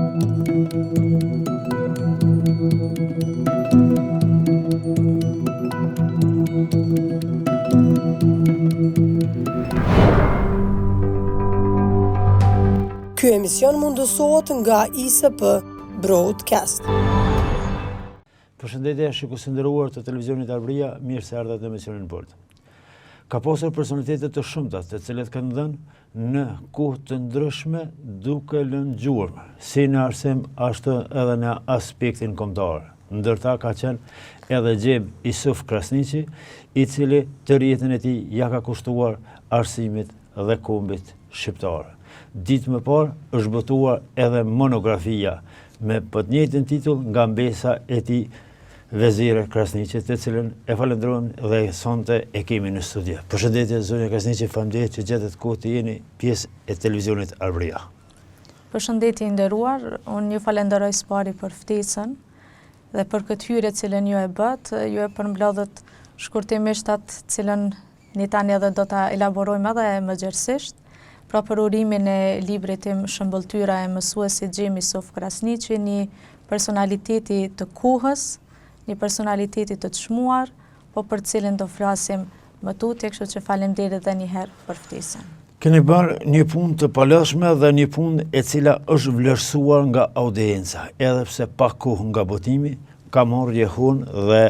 Ky emision mundësohet nga ISP Broadcast. Përshëndetje shikues të nderuar të televizionit Arbëria, mirë se ardhat në emisionin bord. Ka pasur personalitete të shumta, të cilët kanë dhënë në kohë të ndryshme duke lënë gjurmë, si në arsim ashtu edhe në aspektin kombëtar. Ndërta ka qenë edhe Xhem Isuf Krasniqi, i cili tërë jetën e tij ja ka kushtuar arsimit dhe kombit shqiptar. Ditë më parë është botuar edhe monografia me të njëjtin titull nga mbesa e tij Vezire Krasniqi, të cilën e falenderojmë dhe sonte e kemi në studio. Përshëndetje zonja Krasniqi, faleminderit që gjetët kohë të jeni pjesë e televizionit Arbëria. Përshëndetje i nderuar, unë ju falenderoj së pari për ftesën dhe për këtë hyrje cilën ju e bët, ju e përmbledhët shkurtimisht atë cilën ne tani edhe do ta elaborojmë edhe më gjerësisht. Pra për urimin e librit tim Shëmbëltyra e mësuesit Xhem Isuf Krasniqi, një personaliteti të kohës, një personaliteti të çmuar, po për cilin do flasim më tutje, kështu që faleminderit edhe një herë për ftesën. Keni bërë një punë të palëshme dhe një punë e cila është vlerësuar nga audienca, edhe pse pa kohë nga botimi, ka marrë jehun dhe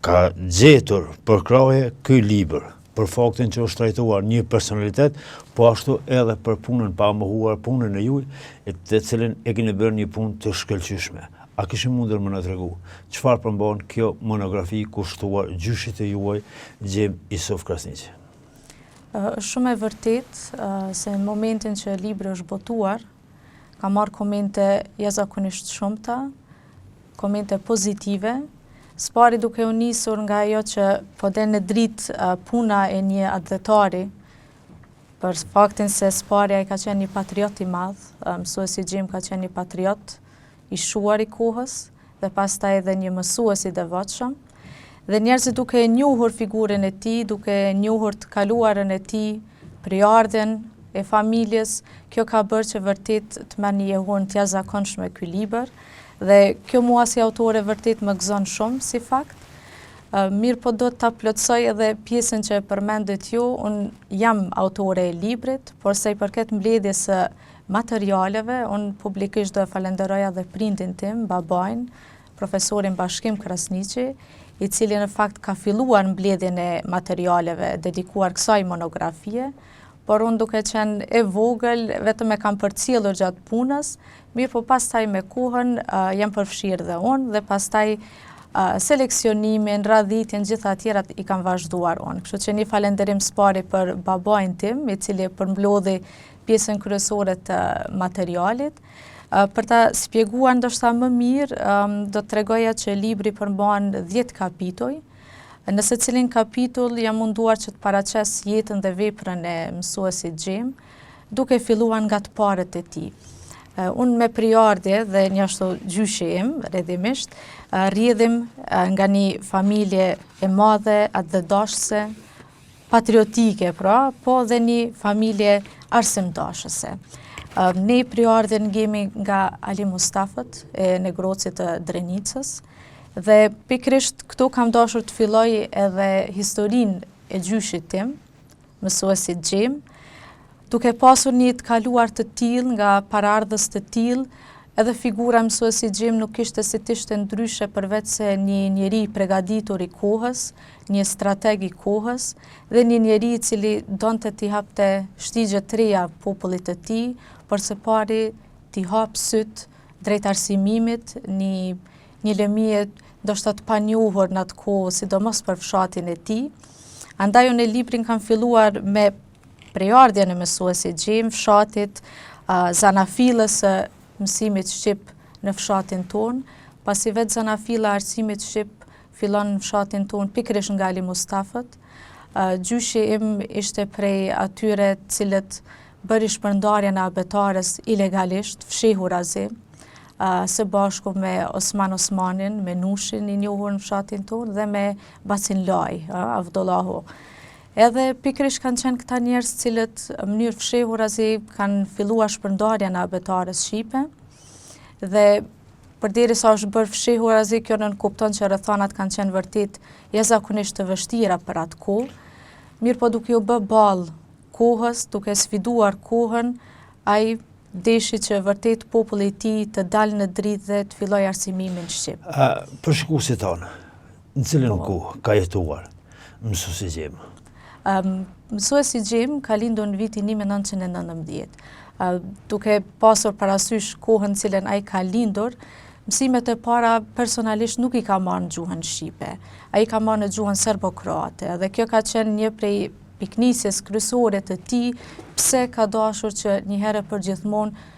ka gjetur përkraje ky libër, për faktin që është trajtuar një personalitet, po ashtu edhe për punën pa mohuar, punën e juaj, të cilën e keni bërë një punë të shkëlqyeshme. A kishim mundur më na tregu çfarë përmban kjo monografi kushtuar gjyshit të juaj Xhem Isuf Krasniqi? Shumë e vërtet se në momentin që libri është botuar, ka marrë komente jashtëzakonisht shumta, komente pozitive. Spari duke u nisur nga ajo që po del në dritë puna e një atletari, për faktin se Spari ai ka qenë një patriot i madh, mësuesi Xhem ka qenë një patriot i shuar i kohës dhe pastaj edhe një mësues i devotshëm. Dhe njerëzit duke e njohur figurën e tij, duke e njohur të kaluarën e tij, prejardhjen e familjes, kjo ka bërë që vërtet të merr një jehun të jashtëzakonshme ky libër. Dhe kjo mua si autore vërtet më gëzon shumë si fakt. Mirë po do ta plotësoj edhe pjesën që përmendet ju, unë jam autore e librit, por sa i përket mbledhjes së materialeve, unë publikisht do e falenderoj edhe prindin tim, babain, profesorin Bashkim Krasniqi, i cili në fakt ka filluar mbledhjen e materialeve dedikuar kësaj monografie, por unë duke qenë e vogël, vetëm e kam përcjellur gjatë punës, mirë po pastaj me kohën jam përfshirë dhe unë, dhe pastaj seleksionimin, radhitjen, gjitha tjerat i kam vazhduar unë. Kështu që një falenderim s'pari për babain tim, i cili përmblodhi pjesën kryesore të materialit. Për ta shpjeguar ndoshta më mirë, do të tregoja që libri përmban 10 kapituj. Në secilin kapitull jam munduar që të paraqes jetën dhe veprën e mësuesit Xhem, duke filluar nga të parët e tij. Unë me prejardhje dhe një ashtu gjyshi im, rrjedhimisht, rrjedhim nga një familje e madhe, atdhedashëse, patriotike pra, po dhe një familje arsimdashëse. Ne prejardhjen ngemi nga Ali Mustafët e Negrocit të Drenicës, dhe pikrisht këtu kam dashur të filloj edhe historinë e gjyshit tim, mësuesit Xhem, duke pasur një të kaluar të tillë nga paraardhës të tillë, edhe figura e mësuesit Xhem nuk ishte si t'ishte ndryshe përveç se një njeri i përgatitur i kohës, një strateg i kohës dhe një njeri i cili donte t'i hapte shtigje të reja popullit të tij, por së pari t'i hap syt drejt arsimimit, një lëmije ndoshta të panjohur në atë kohë, sidomos për fshatin e tij. Andaj unë librin kam filluar me prejardhjen e mësuesit Xhem, fshatit, zanafillës së mësimit shqip në fshatin ton, pasi vetë zanafilla e arsimit shqip fillon në fshatin ton pikërisht nga Ali Mustafët. Gjyshi im ishte prej atyre cilët bëri shpërndarjen e abetares ilegalisht, fshehur azi, së bashku me Osman Osmanin, me Nushin i njohur në fshatin ton dhe me Basin Laj, Avdollahu. Edhe pikërisht kanë qenë këta njerëz cilët në mënyrë fshehurazi kanë filluar shpërndarjen e abetares shqipe. dhe përderisa është bërë fshehur azi, kjo nënkupton që rrethanat kanë qenë vërtet jashtëzakonisht të vështira për atë kohë, mirë po duke u bë ballë kohës, duke sfiduar kohën, ai deshi që vërtet populli i tij të dalë në dritë dhe të fillojë arsimimin shqip. Për shikuesit tonë, në cilën kohë ka jetuar mësuesi Gjim? Mësuesi Gjim ka lindur në vitin 1919. Duke pasur parasysh kohën në cilën ai ka lindur, mësimet e para personalisht nuk i ka marrë në gjuhën shqipe. Ai ka marrë në gjuhën serbo-kroate dhe kjo ka qenë një prej piknisjes kryesore të tij, pse ka dashur që një herë për gjithmonë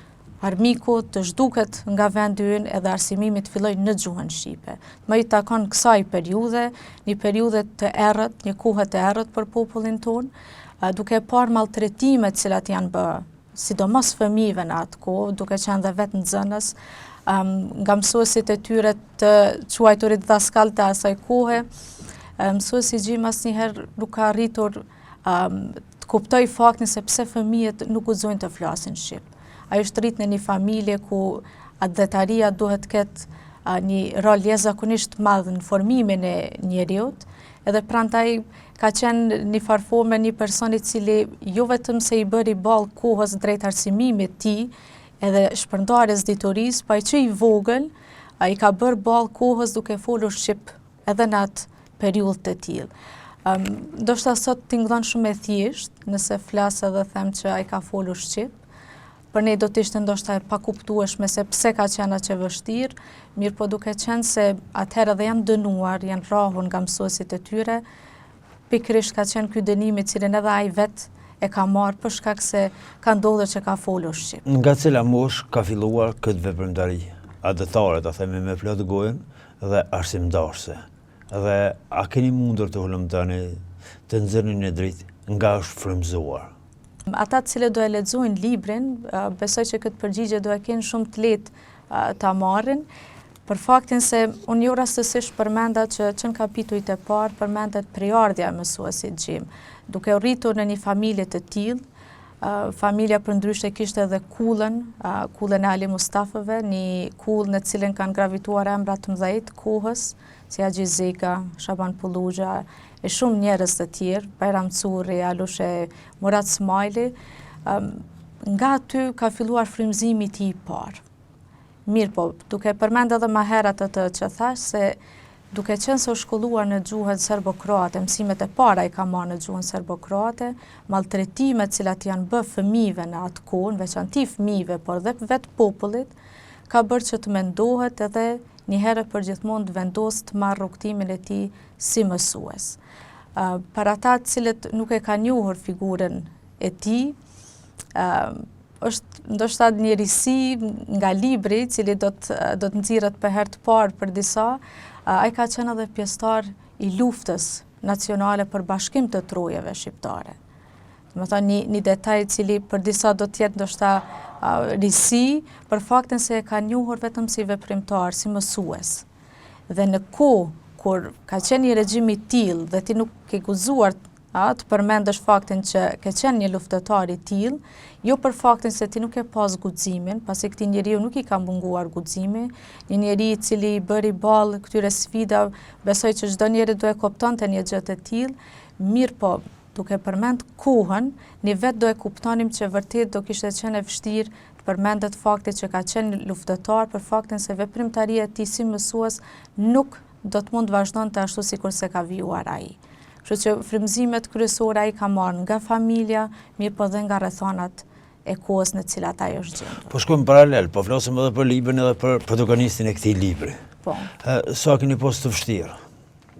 armiku të zhduket nga vendi ynë edhe arsimimi të fillojë në gjuhën shqipe. Më i takon kësaj periudhe, një periudhe të errët, një kohë të errët për popullin tonë, duke parë malltretimet cilat janë bërë, sidomos fëmijëve në atë kohë, duke qenë dhe vetë nxënës, nga mësuesit e tyre të quajturit daskal të asaj kohe, mësuesi Gjim asnjëherë nuk ka arritur të kuptoj faktin se pse fëmijët nuk guxojnë të flasin shqip. Ai është rrit në një familje ku adhetaria duhet të ketë një rol jashtëzakonisht madh në formimin e njeriut, edhe prandaj ka qenë një farforme një person i cili jo vetëm se i bëri ballë kohës drejt arsimimit të tij, edhe shpërndarjes ditorisë, pa që i vogël, ai ka bërë ballë kohës duke folur shqip edhe në atë periudhë të tillë. Ndoshta sot tingëllon shumë e thjesht nëse flas edhe them që ai ka folur shqip. Për ne do të ishte ndoshta e pakuptueshme se pse ka qenë aq e vështirë, mirë po duke qenë se atëherë edhe janë dënuar, janë rrahur nga mësuesit e tyre, pikërisht ka qenë ky dënim i cilin edhe ai vetë e ka marrë për shkak se ka ndodhur që ka folur shqip. Nga cila moshë ka filluar këtë veprimtari? Adhetare, ta themi me plot gojën dhe arsimdarse. Dhe a keni mundur të ulëm tani të nxjerrni në dritë nga është frymëzuar? Ata të cilët do e lexojnë librin, besoj që këtë përgjigje do e kenë shumë të lehtë ta marrin, për faktin se unë jo rastësisht përmenda që në kapitujt e parë përmendet prejardhja e mësuesit Gjim. Duke u rritur në një familje të tillë, familja përndryshe kishte edhe kullën e Ali Mustafëve, një kullë në cilën kanë gravituar emra të mëdhenj të kohës, si Haxhi Zeka, Shaban Pulluxha, e shumë njerëz të tjerë, Bajram Curri, Alushe Murat Smajli. Nga aty ka filluar frymëzimi i tij i parë. Mirë po, duke përmend edhe më herët atë që thash se duke qenë se u shkolluar në gjuhën serbo-kroate, mësimet e para i ka marrë në gjuhën serbo-kroate, malltretimet cilat janë bë fëmijëve në atë kohë, veçanti fëmijëve, por dhe vetë popullit, ka bërë që të mendohet edhe një herë për gjithmonë të vendosë të marrë rrugtimin e tij si mësues. Për ata të cilët nuk e kanë njohur figurën e tij, është ndoshta një risi nga libri, i cili do të nxirret për herë të parë për disa. Ai ka qenë edhe pjesëtar i luftës nacionale për bashkim të trojeve shqiptare. Domethënë një detaj i cili për disa do të jetë ndoshta risi, për faktin se e ka njohur vetëm si veprimtar, si mësues. Dhe në kohë kur ka qenë një regjim i tillë dhe ti nuk ke guxuar të përmendesh faktin që ke qenë një luftëtar i tillë, jo për faktin se ti nuk e pas guximin, pasi këtij njeriu nuk i ka munguar guximi, një njeri i cili i bëri ballë këtyre sfidave, besoj që çdo njeri do e kuptonte një gjë të tillë, mirë po, duke përmend kohën, ne vetë do e kuptonim që vërtet do kishte qenë e vështirë të përmendet fakti që ka qenë luftëtar, për faktin se veprimtaria e tij si mësues nuk do të mund të vazhdonte ashtu sikur se ka vijuar ai. Kështu që frymëzimet kryesore ai ka marrë nga familja, mirë po dhe nga rrethanat e kohës në cilat ai është gjendur. Po shkojmë paralel, po flasim edhe për librin edhe për protagonistin e këtij libri. Po. Sa keni pas të vështirë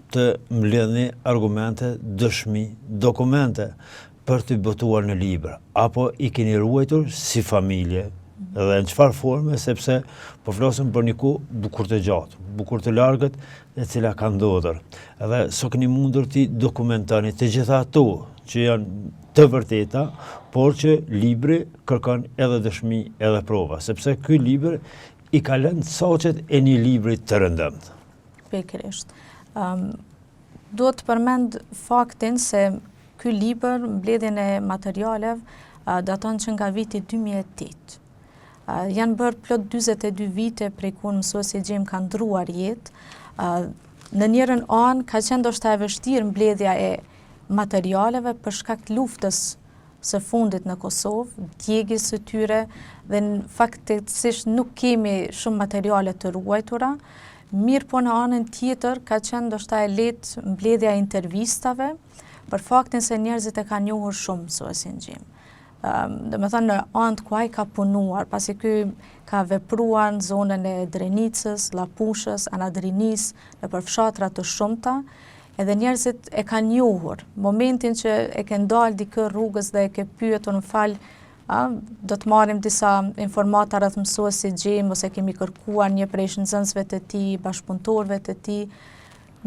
të mbledhni argumente, dëshmi, dokumente për të botuar në libër, apo i keni ruajtur si familje dhe në çfarë forme, sepse po flasim për një kohë bukur të gjatë, bukur të largët, e cila ka ndodhur. Edhe so keni mundur të dokumentoni të gjitha ato që janë të vërteta, por që libri kërkon edhe dëshmi edhe prova, sepse ky libër i ka lënë saqet e një libri të rëndëmt. Pikërisht. Duhet të përmend faktin se ky libër, mbledhjen e materialeve, daton që nga viti 2008. Janë bërë plot 42 vite prej kur mësuesi Gjim ka ndruar jetë. Në njërën anë ka qenë ndoshta e vështirë mbledhja e materialeve për shkak të luftës së fundit në Kosovë, djegjes së tyre dhe në faktikisht nuk kemi shumë materiale të ruajtura, mirë po në anën tjetër ka qenë ndoshta e lehtë mbledhja e intervistave për faktin se njerëzit e kanë njohur shumë mësuesin Gjim. Dhe me thënë në anët ku ai ka punuar, pasi ky ka vepruar në zonën e Drenicës, Lapushës, Anadrinis, në përfshatra të shumta, edhe njerëzit e kanë njohur. Momentin që e ke ndalë dikë rrugës dhe e ke pyetur në fal, do të marrim disa informata rreth mësuesit Gjim, ose kemi kërkuar një prej nxënësve të tij, bashkëpunëtorëve të tij,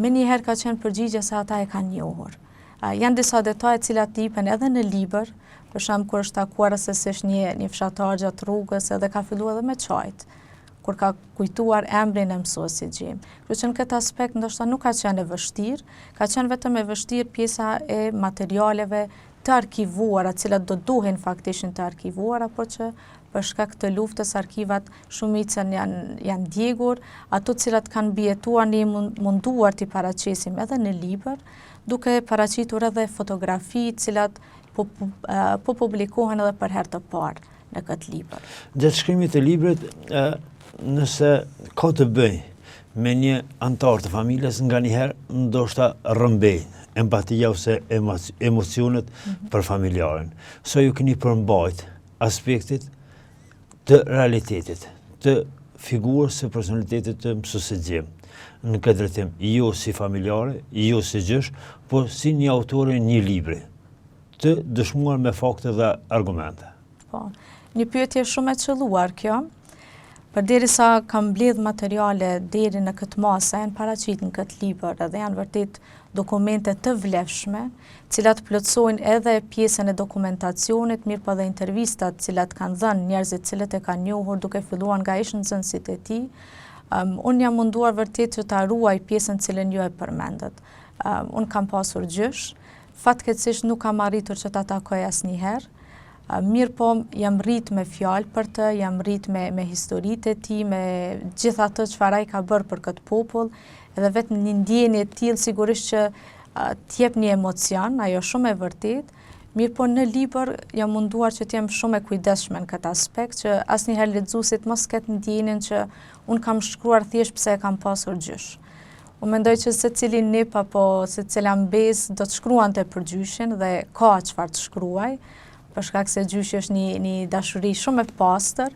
menjëherë ka qenë përgjigje se ata e kanë njohur. Janë disa detaje të cilat lipen edhe në libër, për shembull kur është takuar rastësisht një fshatar gjatë rrugës edhe ka filluar edhe me çajt, kur ka kujtuar emrin e mësuesit Gjim. Kështu që në këtë aspekt ndoshta nuk ka qenë e vështirë, ka qenë vetëm e vështirë pjesa e materialeve të arkivuara, të cilat do duhen faktikisht të arkivuara, por që për shkak të luftës arkivat shumicën janë djegur, ato të cilat kanë mbijetuar ne munduar t'i paraqesim edhe në libër, duke paraqitur edhe fotografi të cilat po publikohen edhe për herë të parë në këtë libër. Gjatë shkrimit të librit, nëse ka të bëj me një antar të familjes, nga njëherë ndoshta rrëmbejnë empatia ose emocionet për familjarin. So ju keni përmbajt aspektit të realitetit, të figurës së personalitetit të mësuesit Gjim. Në këtë drejtim, jo si familjare, jo si gjysh, po si një autore një libri, të dëshmuar me fakte dhe argumente. Po, një pyetje shumë e qelluar kjo. Përderisa kam mbledh materiale deri në këtë masë, janë paraqit në këtë libër edhe janë vërtet dokumente të vlefshme, cilat plotësojnë edhe pjesën e dokumentacionit, mirë po dhe intervistat cilat kanë dhënë njerëzit cilët e kanë njohur duke filluar nga ish nxënësit e tij. Unë jam munduar vërtet që ta ruaj pjesën cilën ju e përmendët. Unë kam pasur gjysh, fatkeqësisht nuk kam arritur që ta takoj asnjëherë. Mirë po jam rrit me fjalë për të, jam rrit me historitë e tij, me gjithë atë çfarë ai ka bërë për këtë popull, edhe vetëm një ndjenjë e tillë sigurisht që t'jep një emocion, ajo shumë e vërtetë. Mirë po në libër jam munduar që t'jem shumë e kujdesshme në këtë aspekt, që asnjëherë lexuesit mos ketë ndjenjen që unë kam shkruar thjesht pse e kam pasur gjysh. Unë mendoj që secili nip apo secila mbesë do të shkruante për gjyshin dhe ka çfarë të shkruaj, për shkak se gjyshi është një dashuri shumë e pastër.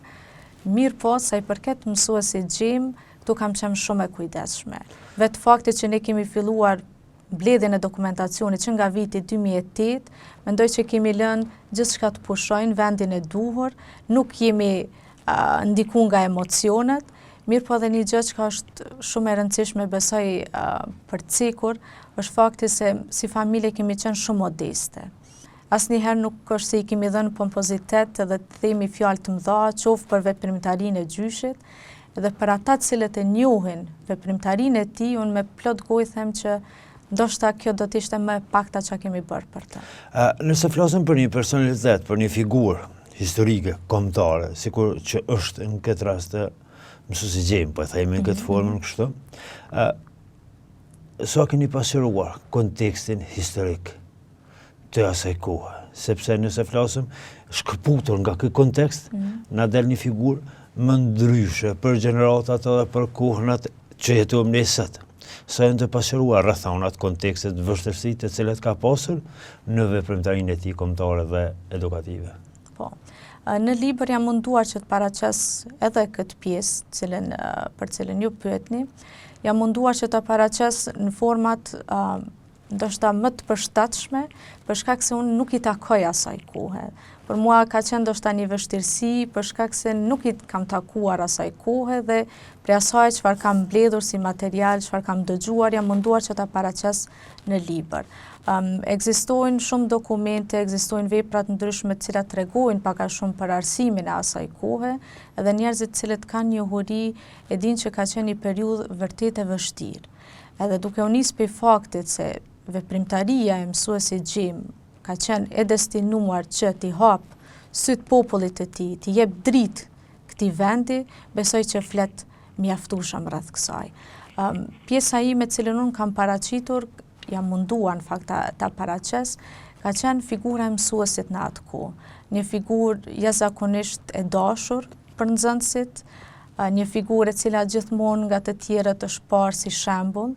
Mirë po, sa i përket mësuesit Gjim, këtu kam qenë shumë e kujdesshme. Vetë fakti që ne kemi filluar mbledhjen e dokumentacionit që nga viti 2008, mendoj që kemi lënë gjithçka të pushojnë vendin e duhur, nuk jemi ndikuar nga emocionet, mirë po edhe një gjë që është shumë e rëndësishme besoj për cekur, është fakti se si familje kemi qenë shumë modeste. Asnjëherë nuk është se i kemi dhënë pompozitet edhe të themi fjalë të mëdha, qoftë për veprimtarinë e gjyshit, edhe për ata të cilët e njohin veprimtarinë e tij, unë me plot gojë them që ndoshta kjo do të ishte më e pakta që kemi bërë për të. Nëse flasim për një personalitet, për një figurë historike, kombëtare, sikur që është në këtë rast mësuesi Gjim, po e themi në këtë formën kështu, sa keni pasqyruar kontekstin historik të asaj kohe, sepse nëse flasim shkëputur nga ky kontekst, na del një figurë më ndryshe për gjeneratat edhe për kohënat që jetojmë ne sot. Sa janë të pasqyruar rrethonat kontekstit vështirësitë të cilat ka pasur në veprimtarinë e tij kombëtare dhe edukative. Po. Në libër jam munduar që të paraqes edhe këtë pjesë për cilën ju pyetni. Jam munduar që ta paraqes në format ndoshta më të përshtatshme, për shkak se unë nuk i takoj asaj kohe. Për mua ka qenë ndoshta një vështirësi, për shkak se nuk i kam takuar asaj kohe dhe për asaj çfarë kam mbledhur si material, çfarë kam dëgjuar, jam munduar që ta paraqes në libër. Ekzistojnë shumë dokumente, ekzistojnë vepra të ndryshme të cilat tregojnë pak a shumë për arsimin e asaj kohe, edhe njerëzit të cilët kanë njohuri e dinë që ka qenë një periudhë vërtet e vështirë. Edhe duke u nisë për faktit se veprimtaria e mësuesit Gjim ka qenë e destinuar që t'i hap syt popullit të tij, t'i jep dritë këtij vendi, besoj që flet mjaftueshëm rreth kësaj. Pjesa ime cilën unë kam paraqitur, jam munduar në fakt ta paraqes, ka qenë figura e mësuesit në atë kohë. Një figurë jashtëzakonisht e dashur për nxënësit, një figurë e cila gjithmonë nga të tjerët është parë si shembull,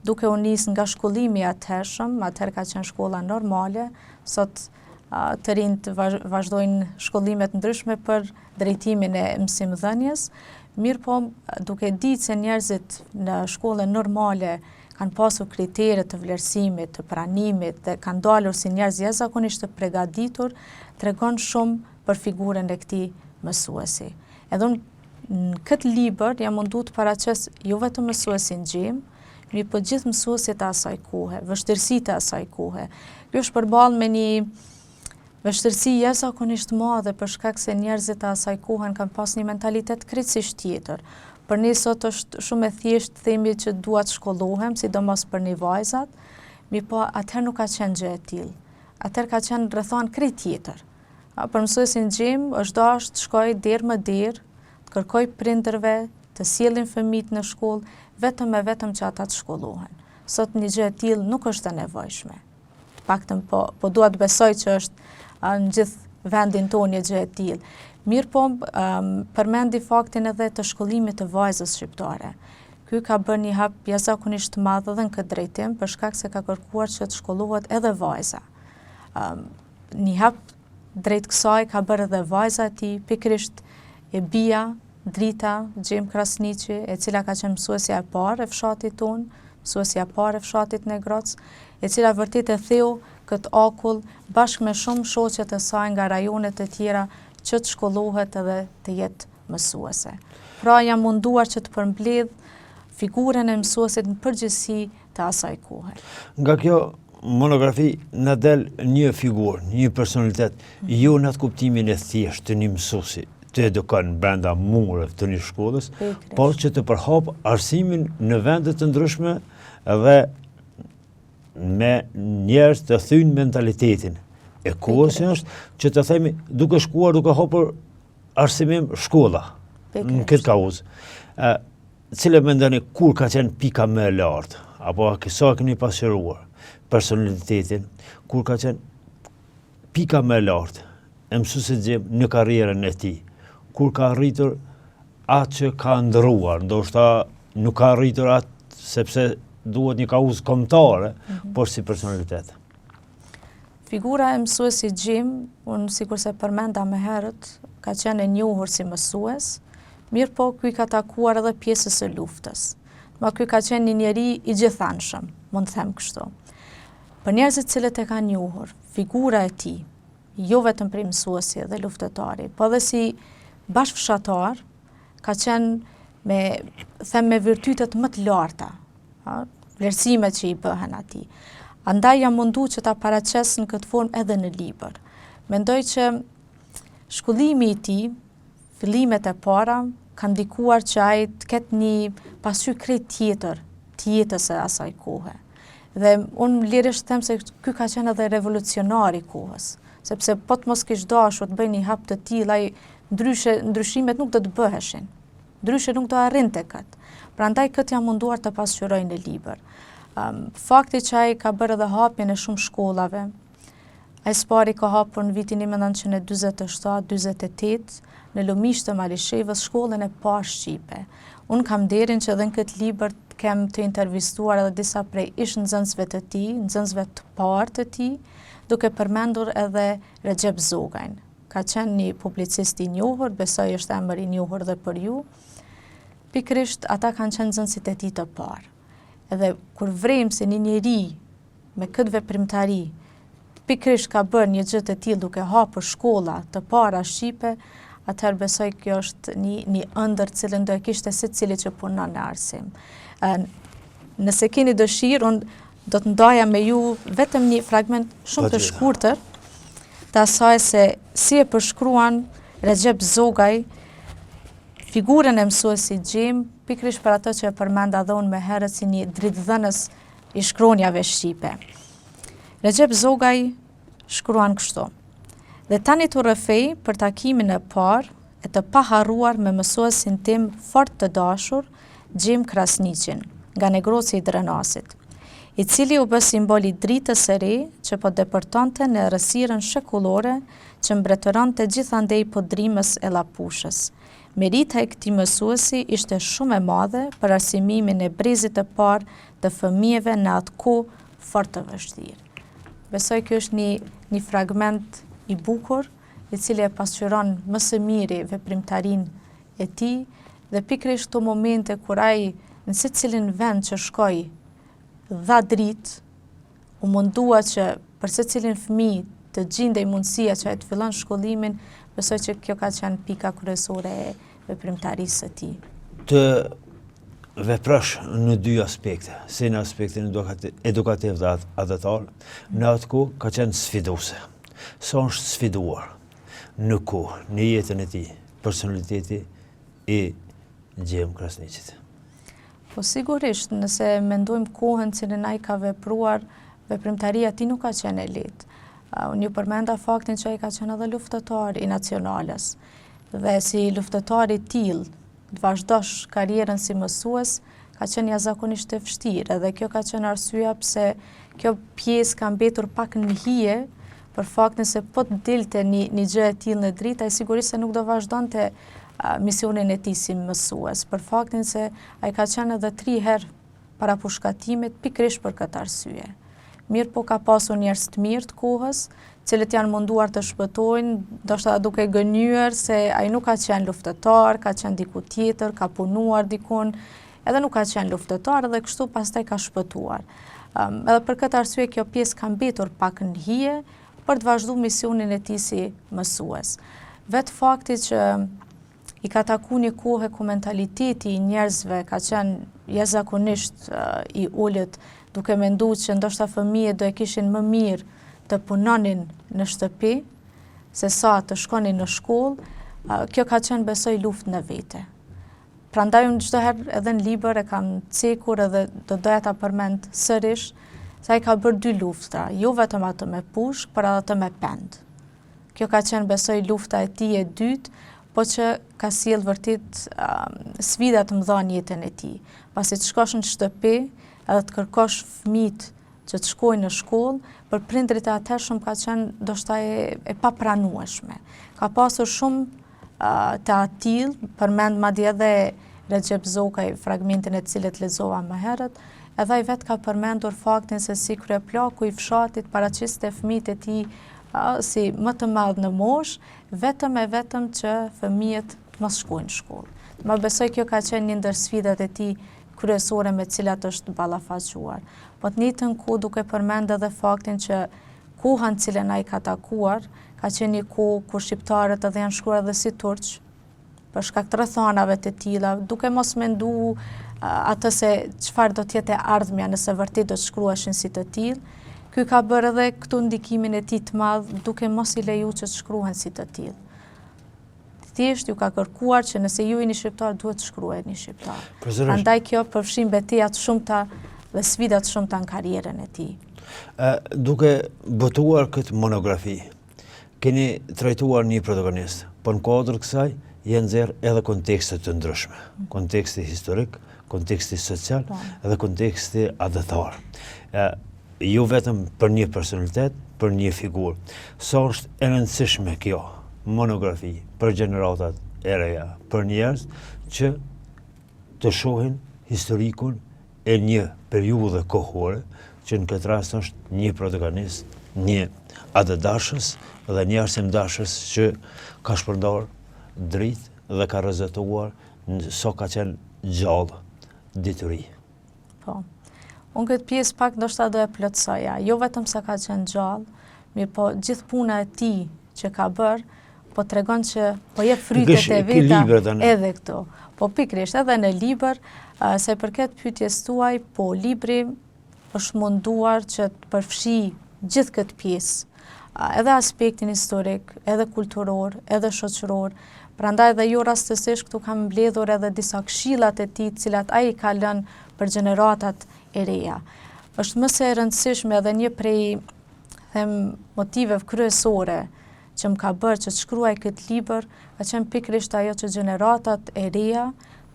duke u nis nga shkollimi i atëhershëm, atëherë ka qenë shkolla normale, sot të rinjt vazhdojnë shkollimet ndryshme për drejtimin e mësimdhënies, mirë po duke ditë se njerëzit në shkollën normale kanë pasur kritere të vlerësimit, të pranimit dhe kanë dalur si njerëz jashtëzakonisht të përgatitur, tregon shumë për figurën e këtij mësuesi. Edhe unë në këtë libër jam munduar të paraqes jo vetëm mësuesin Gjim, mirë po gjithë mësuesit e asaj kohe, vështirësitë e asaj kohe. Kjo është përballë me një vështirësi jashtëzakonisht madhe për shkak se njerëzit e asaj kohe kanë pas një mentalitet krejtësisht tjetër. Për ne sot është shumë e thjeshtë të themi që dua të shkollohem, sidomos për ne vajzat, mirë po atëherë nuk ka qenë gjë e tillë. Atëherë ka qenë rrethon krejt tjetër. Për mësuesin Gjim është dashur të shkojë derë më derë, të kërkoj prindërve të sjellin fëmijët në shkollë, vetëm e vetëm që ata të shkollohen. Sot një gjë e tillë nuk është e nevojshme. Paktën po dua të besoj që është në gjithë vendin tonë një gjë e tillë. Mirë po përmendi faktin edhe të shkollimit të vajzës shqiptare. Ky ka bërë një hap jashtëzakonisht të madh edhe në këtë drejtim, për shkak se ka kërkuar që të shkollohet edhe vajza. Një hap drejt kësaj ka bërë edhe vajza e tij, pikërisht e bija Drita Gjim Krasniqi, e cila ka qenë mësuesja e parë e fshatit tonë, mësuesja e parë e fshatit në Groc, e cila vërtet e theu këtë akull bashkë me shumë shoqet e saj nga rajonet e tjera që të shkollohet edhe të jetë mësuese. Pra jam munduar që të përmbledh figurën e mësuesit në përgjithësi të asaj kohe. Nga kjo monografi na del një figurë, një personalitet, jo në atë kuptimin e thjeshtë të një mësuesi të edukon brenda mureve të një shkollës, por që të përhap arsimin në vende të ndryshme dhe me njerëz të thynë mentalitetin e kohës është që të themi duke shkuar, duke hapur arsimim shkolla në këtë kauzë. Cile mendoni kur ka qenë pika më e lartë, apo sa keni pasqyruar personalitetin, kur ka qenë pika më e lartë e mësuesit Gjim në karrierën e tij, kur ka arritur atë që ka ndëruar, ndoshta nuk ka arritur atë sepse duhet një kauzë kombëtare, por si personalitet. Figura e mësuesit Gjim, unë sikur se përmenda më herët, ka qenë e njohur si mësues, mirë po ky ka takuar edhe pjesës së luftës. Ma ky ka qenë një njeri i gjithanshëm, mund të them kështu. Për njerëzit cilët e kanë njohur, figura e tij, jo vetëm për mësuesi dhe luftëtari, po edhe si bashkëfshatar, ka qenë me virtytet më të larta, vlerësimet që i bëhen atij. Andaj jam mundu që ta paraqes në këtë formë edhe në libër. Mendoj që shkollimi i tij, fillimet e para, kanë ndikuar që ai të ketë një pasqyrë krejt tjetër të jetës së asaj kohe. Dhe unë lirisht them se ky ka qenë edhe revolucionar i kohës, sepse po të mos kish dashur të bëj një hap të tillë, ai ndryshimet nuk do të bëheshin. Ndryshe nuk do arrinte këtë. Prandaj këtë jam munduar të pasqyroj në libër. Fakti që ai ka bërë edhe hapjen e shumë shkollave, ai spari ka hapur në vitin 1947-48 në Lumish të Malishevës shkollën e parë shqipe. Unë kam nderin që edhe në këtë libër kem të intervistuar edhe disa prej ish nxënësve të tij, nxënësve të parë të tij, duke përmendur edhe Recep Zogajn. Ka qenë një publicist i njohur, besoj është emër i njohur dhe për ju. Pikërisht ata kanë qenë nxënësit e tij të parë. Edhe kur vrem se një njeri me këtë veprimtari pikërisht ka bërë një gjë të tillë duke hapur shkolla të para shqipe, atëherë besoj kjo është një ëndër cilën do e kishte secili që punon në arsim. Nëse keni dëshirë, unë do të ndaja me ju vetëm një fragment shumë të shkurtër të asaj se si e përshkruan Recep Zogaj figurën e mësuesit Gjim, pikërisht për atë që e përmenda dhe unë me herët si një dritëdhënës i shkronjave shqipe. Recep Zogaj shkruan kështu: Dhe tani të rrëfej për takimin e parë e të paharruar me mësuesin tim fort të dashur, Gjim Krasniqin, nga negroci i Drenasit, i cili u bë simbol i dritës së re që po depërtonte në errësirën shekullore që mbretëronte gjithandej podrimës e llapushës. Merita e këtij mësuesi ishte shumë e madhe për arsimimin e brezit të parë të fëmijëve në atë kohë fort të vështirë. Besoj ky është një fragment i bukur, i cili e pasqyron më së miri veprimtarinë e tij dhe pikërisht këto momente kur ai në secilin vend që shkoi dha dritë, u mundua që për secilin fëmijë të gjindej mundësia që ai të fillon shkollimin, besoj që kjo ka qenë pika kryesore e veprimtarisë së tij. Të veprosh në dy aspekte, si në aspektin edukativ dhe adatar, në atë kohë ka qenë sfiduese. Sa është sfiduar në kohë, në jetën e tij, personaliteti i Gjim Krasniqit? Po sigurisht, nëse mendojmë kohën cilën ai ka vepruar, veprimtaria e tij nuk ka qenë e lehtë. Unë ju përmenda faktin që ai ka qenë edhe luftëtar i nacionales. Dhe si luftëtar i tillë, të vazhdosh karrierën si mësues, ka qenë jashtëzakonisht e vështirë, edhe kjo ka qenë arsyeja pse kjo pjesë ka mbetur pak në hije, për faktin se po të dilte një gjë e tillë në dritë, ai sigurisht se nuk do vazhdonte misionin e tij si mësues, për faktin se ai ka qenë edhe 3 herë para pushkatimit pikërisht për këtë arsye. Mirë po ka pasur njerëz të mirë të kohës, cilët janë munduar të shpëtojnë, ndoshta duke gënyer se ai nuk ka qenë luftëtar, ka qenë diku tjetër, ka punuar dikun, edhe nuk ka qenë luftëtar dhe kështu pastaj ka shpëtuar. Edhe për këtë arsye kjo pjesë ka mbetur pak në hije për të vazhduar misionin e tij si mësues. Vetë fakti që i ka taku një kohë ku mentaliteti i njerëzve ka qenë jashtëzakonisht i ulët, duke menduar që ndoshta fëmijët do e kishin më mirë të punonin në shtëpi, se sa të shkonin në shkollë, kjo ka qenë besoj luftë në vete. Prandaj unë çdo herë edhe në libër e kam cekur edhe do doja ta përmend sërish, se ai ka bërë 2 luftra, jo vetëm atë me pushk, por edhe atë me pend. Kjo ka qenë besoj lufta e tij e dytë, po që ka sjell vërtet sfida të mëdha në jetën e tij. Pasi të shkosh në shtëpi, edhe të kërkosh fëmijët që të shkojnë në shkollë, për prindrit e atëhershëm ka qenë ndoshta e papranueshme. Ka pasur shumë të atill, përmend madje edhe Recep Zokaj fragmentin e cilit lexova më herët, edhe ai vetë ka përmendur faktin se si kryeplaku i fshatit paraqiste fëmijët e tij si më të madh në moshë, vetëm që fëmijët mos shkojnë në shkollë. Ma besoj kjo ka qenë një ndër sfidat e tij kryesore me cilat është ballafaquar. Po të njëjtën kohë duke përmend edhe faktin që koha në cilën ai ka takuar ka qenë një kohë kur shqiptarët edhe janë shkruar edhe si turq, për shkak të rrethanave të tilla, duke mos mendu atë se çfarë do të jetë ardhmja nëse vërtet do të shkruheshin si të tillë. Ky ka bërë edhe këtu ndikimin e tij të madh, duke mos i lejuar që të shkruhen si të tillë. Thjesht ju ka kërkuar që nëse ju jeni shqiptar duhet të shkruheni shqiptar. Prandaj kjo përfshin betejë të shumta dhe sfida të shumta në karrierën e tij. Duke botuar këtë monografi, keni trajtuar një protagonist, por në kuadër kësaj janë nxjerr edhe kontekste të ndryshme, konteksti historik, konteksti social dhe konteksti adatar. Jo vetëm për një personalitet, për një figurë. Sa është e rëndësishme kjo monografi për gjeneratat e reja, për njerëz që të shohin historikun e një periudhe kohore, që në këtë rast është një protagonist, një adëdashës dhe një arsimdashës që ka shpërndar dritë dhe ka rrezatuar sa ka qenë gjallë dituri. Po. Unë këtë pjesë pak ndoshta do e plotësoja, jo vetëm sa ka qenë gjallë, mirë po gjithë puna e tij që ka bërë, po tregon që po jep frytet e veta edhe këtu. Po pikërisht edhe në libër, se përket pyetjes tuaj, po libri është munduar që të përfshi gjithë këtë pjesë, edhe aspektin historik, edhe kulturor, edhe shoqëror. Prandaj edhe jo rastësisht këtu kam mbledhur edhe disa këshillat e tij, të cilat ai ka lënë për gjeneratat e reja. Është më së rëndësishme edhe një prej motiveve kryesore që më ka bërë që të shkruaj këtë libër, ka qenë pikërisht ajo që gjeneratat e reja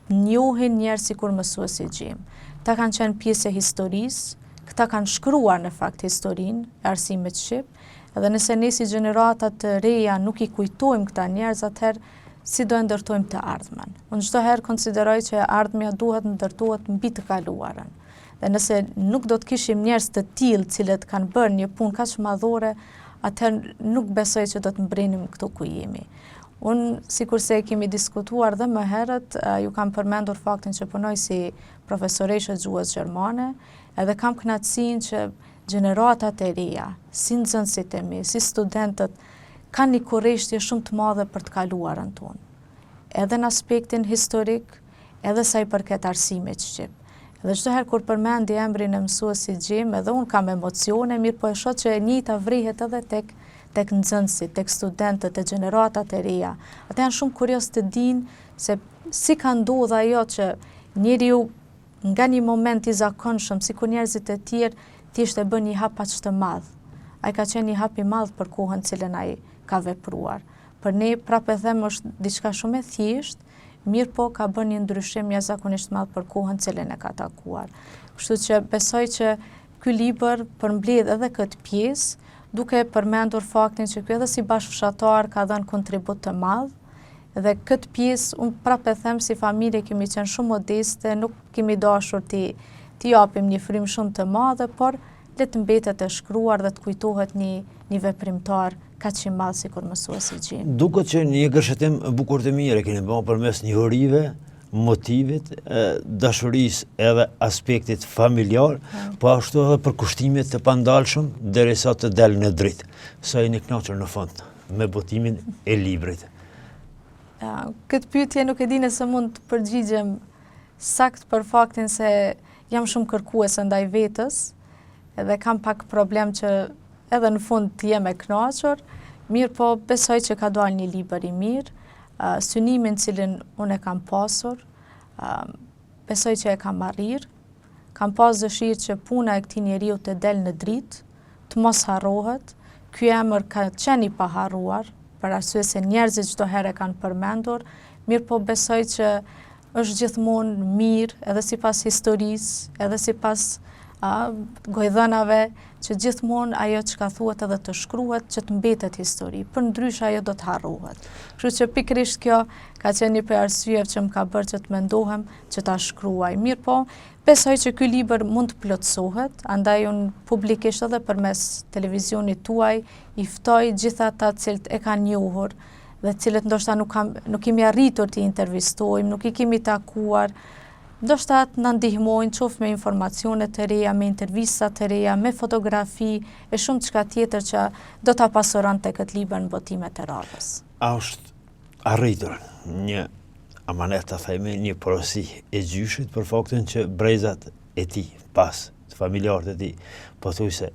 njohin njerëz sikur mësuesi gjim. Ta kanë qenë pjesë e historisë, këta kanë shkruar në fakt historinë e arsimit shqip, edhe nëse ne si gjeneratat të reja nuk i kujtojmë këta njerëz, atëherë si do e ndërtojmë të ardhmen. Unë çdo herë konsideroj që ardhmja duhet ndërtohet mbi të kaluarën. Dhe nëse nuk do të kishim njerëz të tillë cilët kanë bërë një punë kaq madhore, atëherë nuk besoj që do të mbrenim këtu ku jemi. Unë, sikurse e kemi diskutuar dhe më herët, ju kam përmendur faktin që punoj si profesoreshe gjuhës gjermane, edhe kam kënaqësinë që gjeneratat e reja, si nxënësit e mi, si studentët, kanë një kurreshtje shumë të madhe për të kaluarën tonë. Edhe në aspektin historik, edhe sa i përket arsimit shqip. Edhe çdo herë kur përmendi emrin e mësuesit gjim, edhe unë kam emocione, mirë po e shoh që e njëjta vrihet edhe tek nxënësit, tek studentët, tek gjeneratat e reja. Ata janë shumë kurioz të dinë se si ka ndodhur ajo që njeriu nga një moment i zakonshëm, sikur njerëzit e tjerë, thjesht e bën një hap aq të madh. Ai ka qenë një hap i madh për kohën cilën ai ka vepruar. Për ne, prapë e them, është diçka shumë e thjeshtë, mirë po ka bërë një ndryshim jashtëzakonisht madh për kohën cilën e ka takuar. Kështu që besoj që ky libër përmbledh edhe këtë pjesë, duke përmendur faktin që ky edhe si bashkëfshatar ka dhënë kontribut të madh, dhe këtë pjesë unë prapë e them si familje kemi qenë shumë modeste, nuk kemi dashur t'i japim një frymë shumë të madhe, por le të mbetet e shkruar dhe të kujtohet një veprimtar kaq i madh sikur mësuesi gjim. Duket që një gërshetim bukur të mirë keni bërë përmes njohurive, motivit, dashurisë edhe aspektit familjar, po ashtu edhe për kushtimet të pandalshëm derisa të del në dritë. Sa jeni kënaqur në fund me botimin e librit? Këtë pyetje nuk e di nëse mund të përgjigjem sakt për faktin se jam shumë kërkuese ndaj vetës, edhe kam pak problem që edhe në fund të jem e kënaqur, mirë po besoj që ka dalë një libër i mirë, synimin cilin unë e kam pasur, besoj që e kam arrir, kam pas dëshirë që puna e këtij njeriu të del në dritë, të mos harrohet. Ky emër ka qenë i paharruar, për arsye se njerëzit çdo herë e kanë përmendur, mirë po besoj që është gjithmonë mirë, edhe sipas historisë, edhe sipas gojdhënave, që gjithmonë ajo që ka thuhet edhe të shkruhet që të mbetet histori, për ndryshe ajo do të harrohet. Kështu që pikërisht kjo ka qenë një prej arsyeve që më ka bërë që të mendohem që ta shkruaj. Mirë po, besoj që ky libër mund të plotësohet, andaj unë publikisht edhe përmes televizionit tuaj i ftoj gjithë ata cilët e kanë njohur dhe cilët ndoshta nuk kemi arritur t'i intervistojmë, nuk i kemi takuar, ndoshta të na ndihmojnë qoftë me informacione të reja, me intervista të reja, me fotografi e shumë çka tjetër që do ta pasuronte këtë libër në botimet e radhës. A është arritur një amanet, ta themi, një porosi e gjyshit për faktin që brezat e tij, pas të familjarët e tij, pothuajse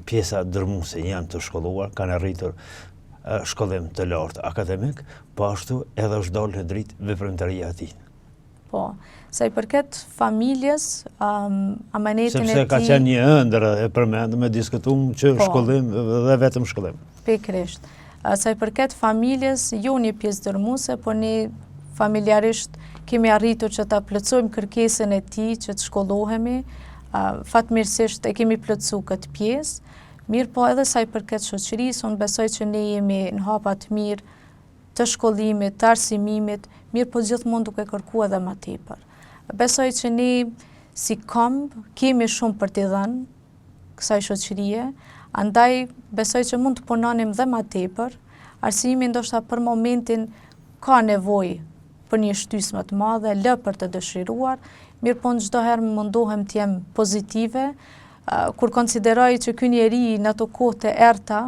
pjesa dërmuese janë të shkolluar, kanë arritur shkollim të lartë akademik, po ashtu edhe është dalë në dritë veprimtaria e tij. Po, sa i përket familjes, amanetin e tij... Sepse ka qenë një ëndër e përmendëm, e diskutuam që shkollim dhe vetëm shkollim. Pikërisht. Sa i përket familjes, jo një pjesë dërmuese, por ne familjarisht kemi arritur që ta plotësojmë kërkesën e tij që të shkollohemi. Fatmirësisht e kemi plotësuar këtë pjesë. Mirë po edhe sa i përket shoqërisë, unë besoj që ne jemi në hapa të mirë të shkollimit, të arsimimit, mirë po gjithmonë duke kërkuar edhe më tepër. Besoj që ne si komb kemi shumë për t'i dhënë kësaj shoqërie, andaj besoj që mund të punonim dhe më tepër. Arsimi ndoshta për momentin ka nevojë për një shtysë më të madhe, lë për të dëshiruar, mirë po çdo herë mundohem të jem pozitive, kur konsideroj që ky njeri në ato kohë të errta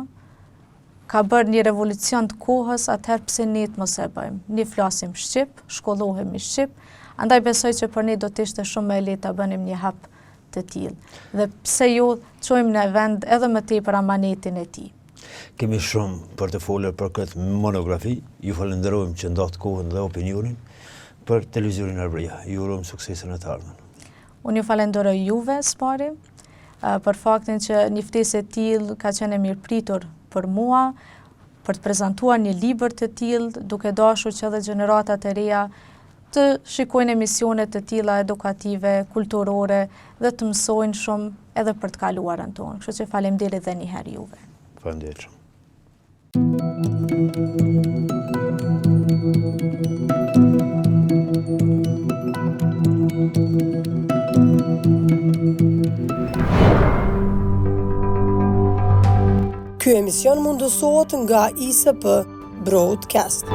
ka bërë një revolucion të kohës, atëherë pse ne të mos e bëjmë. Ne flasim shqip, shkollohemi shqip, andaj besoj që për ne do të ishte shumë më e lehtë ta bënim një hap të tillë. Dhe pse jo çojmë në vend edhe më tepër amanetin e tij. Kemi shumë për të folur për këtë monografi, ju falenderojmë që ndat kohën dhe opinionin për televizionin Arbëria. Ju urojmë suksese në të ardhmen. Unë ju falenderoj juve spari për faktin që një ftesë e tillë ka qenë e mirëpritur për mua, për të prezantuar një libër të tillë, duke dashur që edhe gjeneratat e reja të shikojnë emisione të tilla edukative, kulturore dhe të mësojnë shumë edhe për të kaluarën tonë. Kështu që faleminderit edhe një herë juve. Faleminderit shumë. Ky emision mundësohet nga ISP Broadcast.